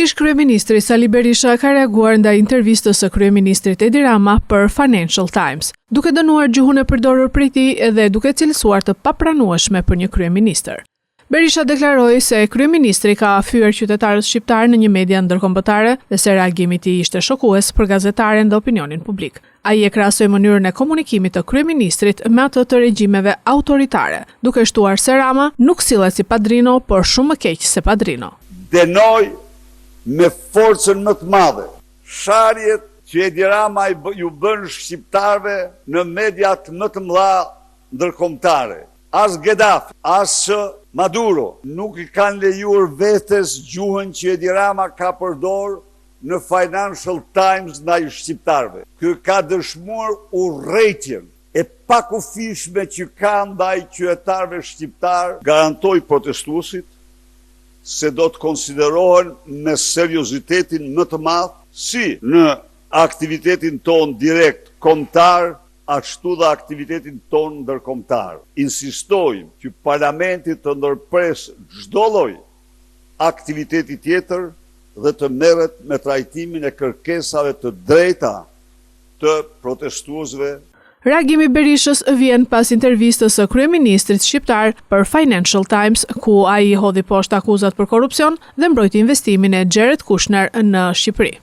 Ish kryeministri Sali Berisha ka reaguar ndaj intervistës së kryeministrit Edi Rama për Financial Times, duke dënuar gjuhën e përdorur prej tij dhe duke cilësuar të papranueshme për një kryeministër. Berisha deklaroi se kryeministri ka fyer qytetarët shqiptar në një media ndërkombëtare dhe se reagimi i tij ishte shokues për gazetaren dhe opinionin publik. Ai e krahasoi mënyrën e komunikimit të kryeministrit me atë të regjimeve autoritare, duke shtuar se Rama nuk sillet si padrino, por shumë më keq se padrino. Denoj me forcën më të madhe sharjet që Edi Rama ju bën shqiptarve në mediat më të mëdha ndërkombëtare. As Gaddafi, as Maduro nuk i kanë lejuar vetes gjuhën që Edi Rama ka përdor në Financial Times ndaj shqiptarve. Ky ka dëshmuar urrëtitjen e pakufishme që ka ndaj qytetarëve shqiptar. Garantoj protestuesit se do të konsiderohen me seriozitetin më të madh si në aktivitetin ton direkt kombëtar, ashtu dhe aktivitetin ton ndërkombëtar. Insistojmë që parlamenti të ndërpres çdo lloj aktiviteti tjetër dhe të merret me trajtimin e kërkesave të drejta të protestuesve. Reagimi i Berishës vjen pas intervistës së kryeministrit shqiptar për Financial Times, ku ai hodhi poshtë akuzat për korrupsion dhe mbrojti investimin e Jared Kushner në Shqipëri.